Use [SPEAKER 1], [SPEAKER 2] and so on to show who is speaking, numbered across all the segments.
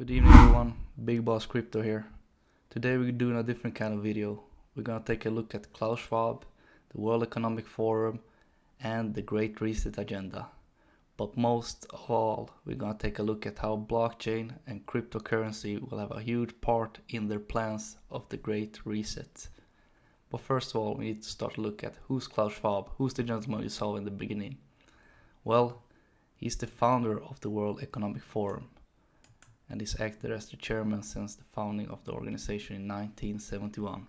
[SPEAKER 1] Good evening everyone, Big Boss Crypto here. Today we're doing a different kind of video. We're gonna take a look at Klaus Schwab, the World Economic Forum, and the Great Reset agenda. But most of all, we're gonna take a look at how blockchain and cryptocurrency will have a huge part in their plans of the Great Reset. But first of all, we need to start to look at who's Klaus Schwab, who's the gentleman you saw in the beginning. Well, he's the founder of the World Economic Forum, and he's acted as the chairman since the founding of the organization in 1971.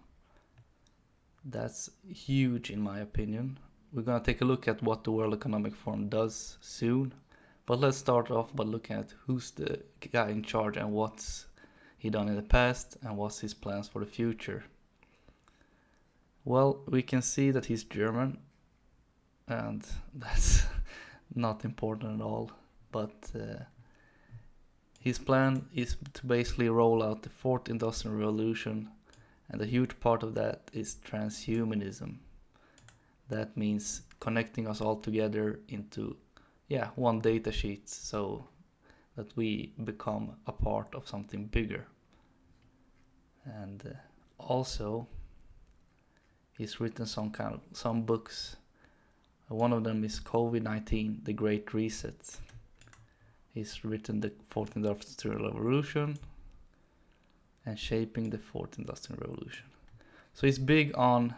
[SPEAKER 1] That's huge in my opinion. We're gonna take a look at what the World Economic Forum does soon, but let's start off by looking at who's the guy in charge and what's he done in the past and what's his plans for the future. Well, we can see that he's German, and that's not important at all, but his plan is to basically roll out the fourth industrial revolution, and a huge part of that is transhumanism. That means connecting us all together into one data sheet so that we become a part of something bigger. And also he's written some books. One of them is COVID-19, The Great Reset. He's written the Fourth Industrial Revolution and Shaping the Fourth Industrial Revolution. So he's big on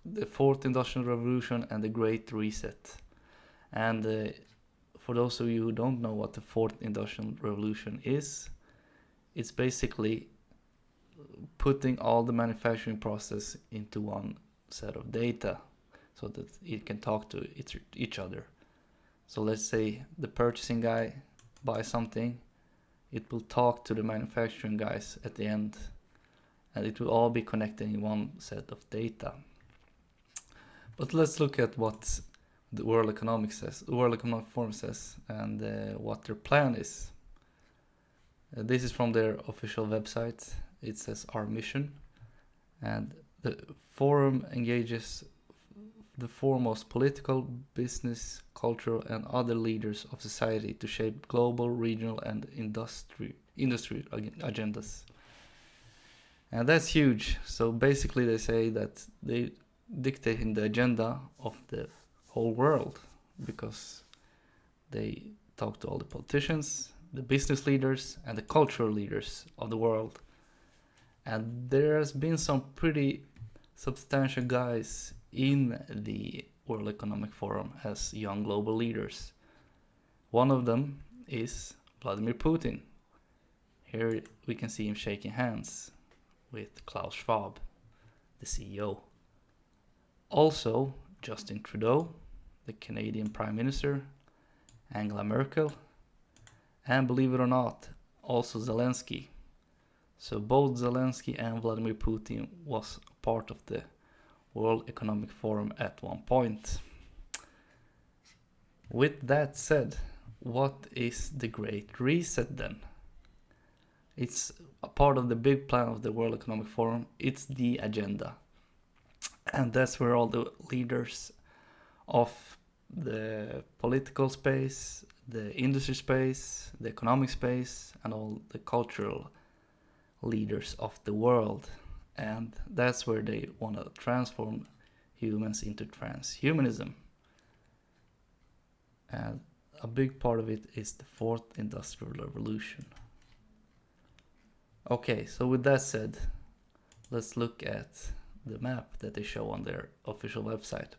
[SPEAKER 1] the Fourth Industrial Revolution and the Great Reset. And for those of you who don't know what the Fourth Industrial Revolution is, it's basically putting all the manufacturing process into one set of data so that it can talk to each other. So let's say the purchasing guy buys something, it will talk to the manufacturing guys at the end, and it will all be connected in one set of data. But let's look at what the World Economic Forum says, and what their plan is. This is from their official website. It says our mission, and the forum engages the foremost political, business, cultural, and other leaders of society to shape global, regional, and industry agendas. And that's huge. So basically they say that they dictating the agenda of the whole world, because they talk to all the politicians, the business leaders, and the cultural leaders of the world. And there has been some pretty substantial guys in the World Economic Forum as young global leaders. One of them is Vladimir Putin. Here we can see him shaking hands with Klaus Schwab, the CEO. Also, Justin Trudeau, the Canadian Prime Minister, Angela Merkel, and believe it or not, also Zelensky. So both Zelensky and Vladimir Putin was part of the World Economic Forum at one point. With that said, what is the Great Reset then? It's a part of the big plan of the World Economic Forum. It's the agenda. And that's where all the leaders of the political space, the industry space, the economic space, and all the cultural leaders of the world, and that's where they want to transform humans into transhumanism. And a big part of it is the fourth industrial revolution. Okay, so with that said, let's look at the map that they show on their official website.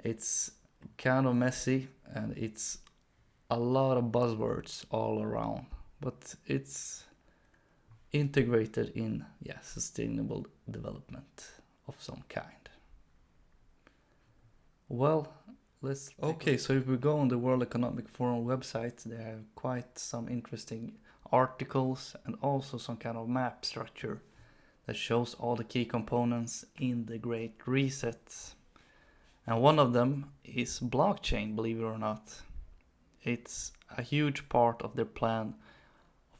[SPEAKER 1] It's kind of messy and it's a lot of buzzwords all around, but it's integrated in sustainable development of some kind. Well, so if we go on the World Economic Forum website, they have quite some interesting articles and also some kind of map structure that shows all the key components in the Great Reset. And one of them is blockchain, believe it or not. It's a huge part of their plan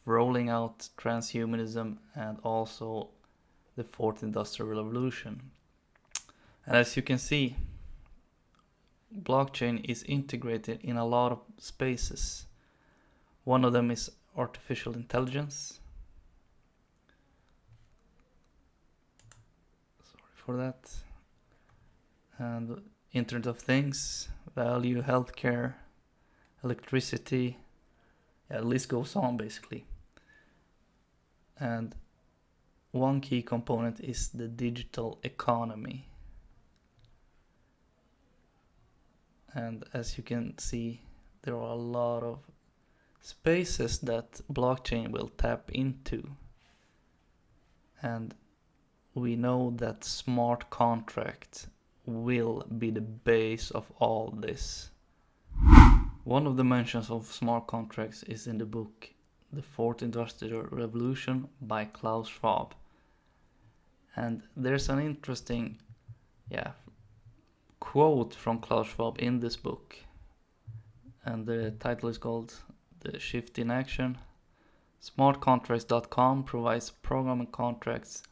[SPEAKER 1] rolling out transhumanism and also the fourth industrial revolution. And as you can see, blockchain is integrated in a lot of spaces. One of them is artificial intelligence. Sorry for that. And Internet of Things, value, healthcare, electricity. Yeah, the list goes on basically. And one key component is the digital economy. And as you can see, there are a lot of spaces that blockchain will tap into. And we know that smart contract will be the base of all this. One of the mentions of smart contracts is in the book The Fourth Industrial Revolution by Klaus Schwab. And there's an interesting quote from Klaus Schwab in this book. And the title is called The Shift in Action. SmartContracts.com provides programming contracts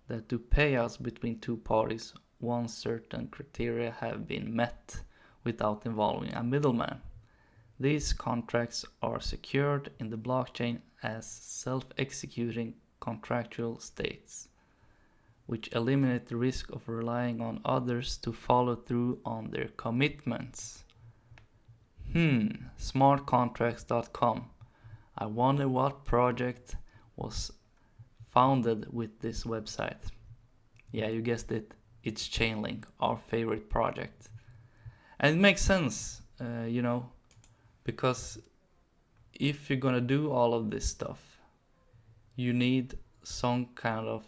[SPEAKER 1] that do payouts between two parties once certain criteria have been met without involving a middleman. These contracts are secured in the blockchain as self-executing contractual states, which eliminate the risk of relying on others to follow through on their commitments. SmartContracts.com. I wonder what project was founded with this website. Yeah, you guessed it. It's Chainlink, our favorite project. And it makes sense, because if you're gonna do all of this stuff, you need some kind of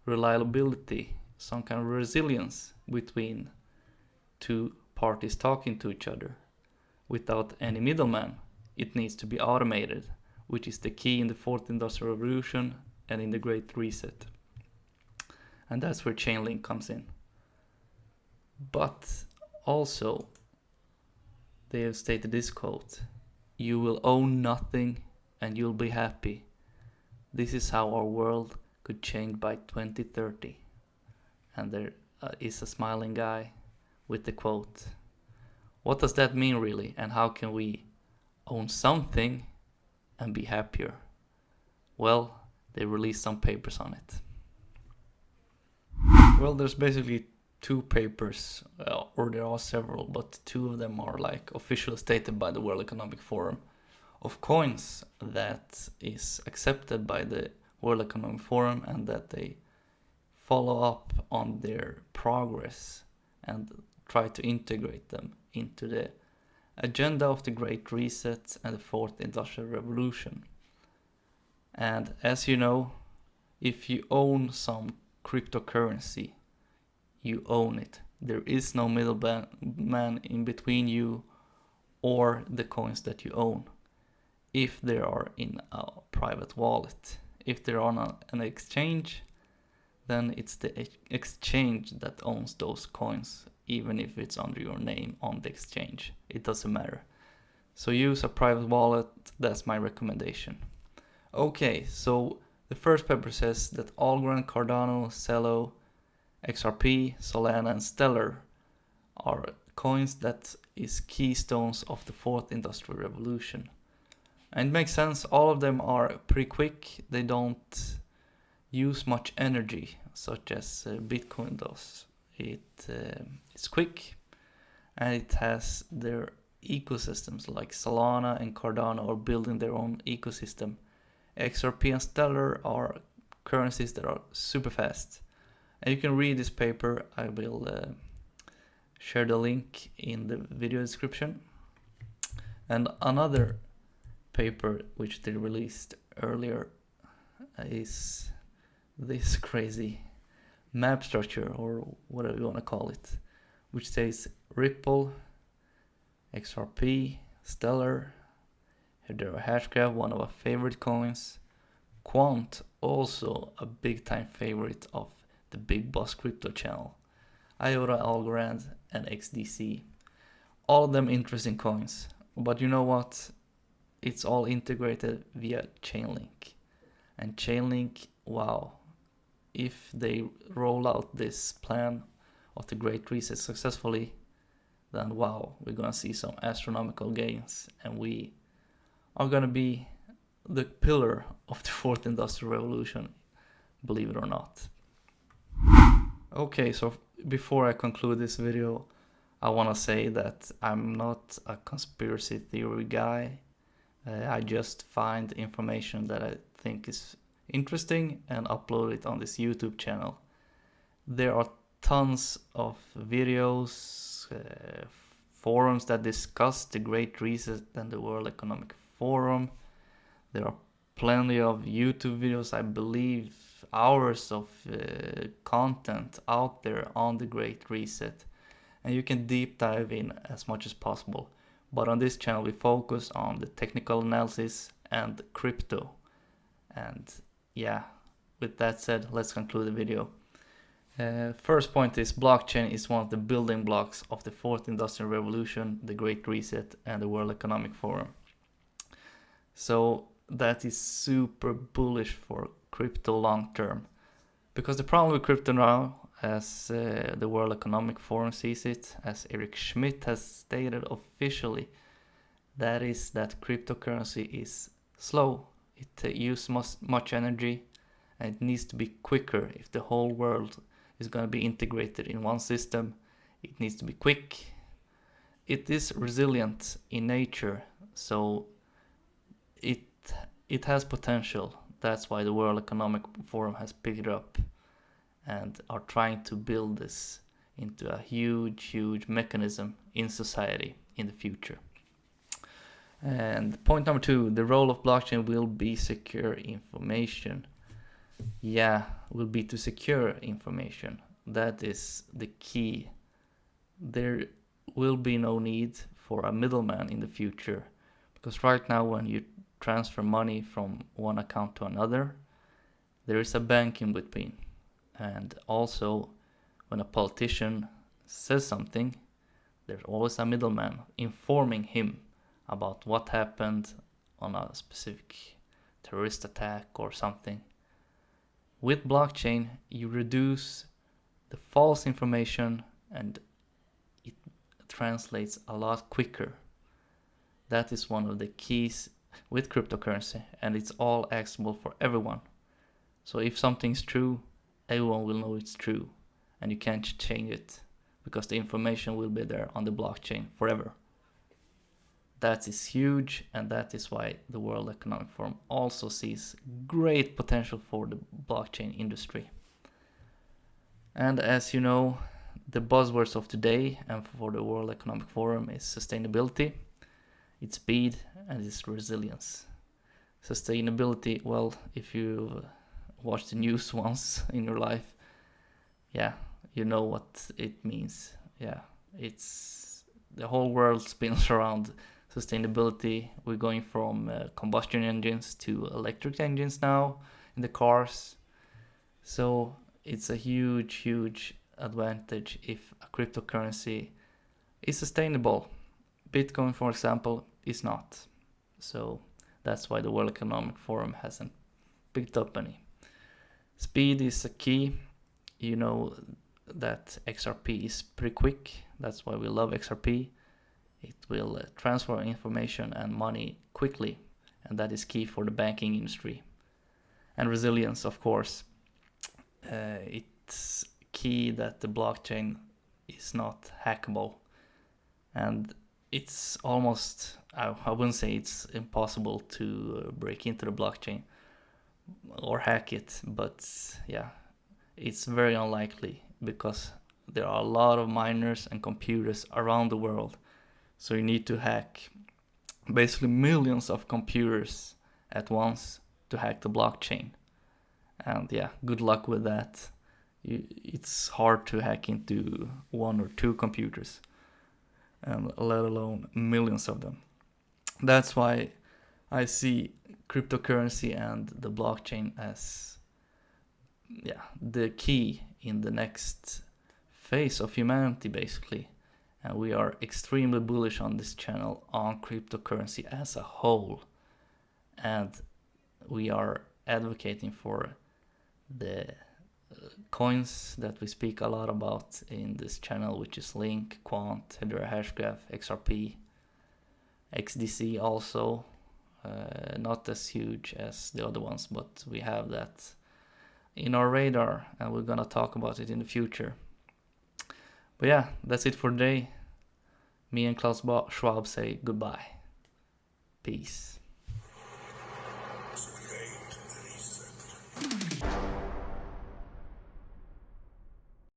[SPEAKER 1] reliability, some kind of resilience between two parties talking to each other without any middleman. It needs to be automated, which is the key in the Fourth Industrial Revolution and in the Great Reset. And that's where Chainlink comes in. But also, they have stated this quote: "You will own nothing and you'll be happy. This is how our world could change by 2030. And there is a smiling guy with the quote. What does that mean really? And how can we own something and be happier? Well, they released some papers on it. Well, there's basically two papers, or there are several, but two of them are like officially stated by the World Economic Forum, of coins that is accepted by the World Economic Forum and that they follow up on their progress and try to integrate them into the agenda of the Great Reset and the Fourth Industrial Revolution. And as you know, if you own some cryptocurrency, you own it. There is no middleman in between you or the coins that you own, if they are in a private wallet. If they're on an exchange, then it's the exchange that owns those coins, even if it's under your name on the exchange. It doesn't matter. So use a private wallet, that's my recommendation. Okay, so the first paper says that Algorand, Cardano, Celo, XRP, Solana and Stellar are coins that is keystones of the Fourth Industrial Revolution. And it makes sense, all of them are pretty quick, they don't use much energy, such as Bitcoin does. It's quick and it has their ecosystems, like Solana and Cardano are building their own ecosystem. XRP and Stellar are currencies that are super fast. And you can read this paper. I will share the link in the video description. And another paper which they released earlier is this crazy map structure, or whatever you want to call it, which says Ripple, XRP, Stellar, Hedera Hashgraph, one of our favorite coins, Quant, also a big time favorite of the Big Boss Crypto channel, IOTA, Algorand and XDC. All of them interesting coins, but you know what? It's all integrated via Chainlink. And Chainlink, wow, if they roll out this plan of the Great Reset successfully, then wow, we're gonna see some astronomical gains and we are gonna be the pillar of the fourth industrial revolution, believe it or not. Okay, so before I conclude this video, I want to say that I'm not a conspiracy theory guy. I just find information that I think is interesting and upload it on this YouTube channel. There are tons of videos, forums that discuss the Great Reset and the World Economic Forum. There are plenty of YouTube videos, I believe hours of content out there on the Great Reset, and you can deep dive in as much as possible. But on this channel we focus on the technical analysis and crypto. And yeah, with that said, let's conclude the video. First point is blockchain is one of the building blocks of the fourth industrial revolution, the Great Reset, and the World Economic Forum. So that is super bullish for crypto long term, because the problem with crypto now, as the World Economic Forum sees it, as Eric Schmidt has stated officially, that is that cryptocurrency is slow. It uses much energy, and it needs to be quicker. If the whole world is going to be integrated in one system, it needs to be quick. It is resilient in nature, so it has potential. That's why the World Economic Forum has picked it up and are trying to build this into a huge mechanism in society in the future. And point number 2, the role of blockchain will be secure information. Yeah, will be to secure information. That is the key. There will be no need for a middleman in the future, because right now when you transfer money from one account to another, there is a bank in between. And also when a politician says something, there's always a middleman informing him about what happened on a specific terrorist attack or something. With blockchain, you reduce the false information and it translates a lot quicker. That is one of the keys with cryptocurrency, and it's all accessible for everyone. So if something's true, everyone will know it's true, and you can't change it because the information will be there on the blockchain forever. That is huge, and that is why the World Economic Forum also sees great potential for the blockchain industry. And as you know, the buzzwords of today and for the World Economic Forum is sustainability, its speed, and its resilience. Sustainability, well, if you watch the news once in your life, yeah, you know what it means. Yeah, it's the whole world spins around sustainability. We're going from combustion engines to electric engines now in the cars. So it's a huge advantage if a cryptocurrency is sustainable. Bitcoin, for example, is not. So that's why the World Economic Forum hasn't picked up any. Speed is a key. You know that XRP is pretty quick. That's why we love XRP. It will transfer information and money quickly, and that is key for the banking industry. And resilience, of course. It's key that the blockchain is not hackable, and it's almost, I wouldn't say it's impossible to break into the blockchain or hack it, but yeah, it's very unlikely because there are a lot of miners and computers around the world. So you need to hack basically millions of computers at once to hack the blockchain. And yeah, good luck with that. It's hard to hack into 1 or 2 computers, and let alone millions of them. That's why I see cryptocurrency and the blockchain as the key in the next phase of humanity, basically. And we are extremely bullish on this channel on cryptocurrency as a whole, and we are advocating for the coins that we speak a lot about in this channel, which is Link, Quant, Hedera Hashgraph, XRP, XDC also, not as huge as the other ones, but we have that in our radar, and we're gonna talk about it in the future. But yeah, that's it for today. Me and Klaus Schwab say goodbye. Peace.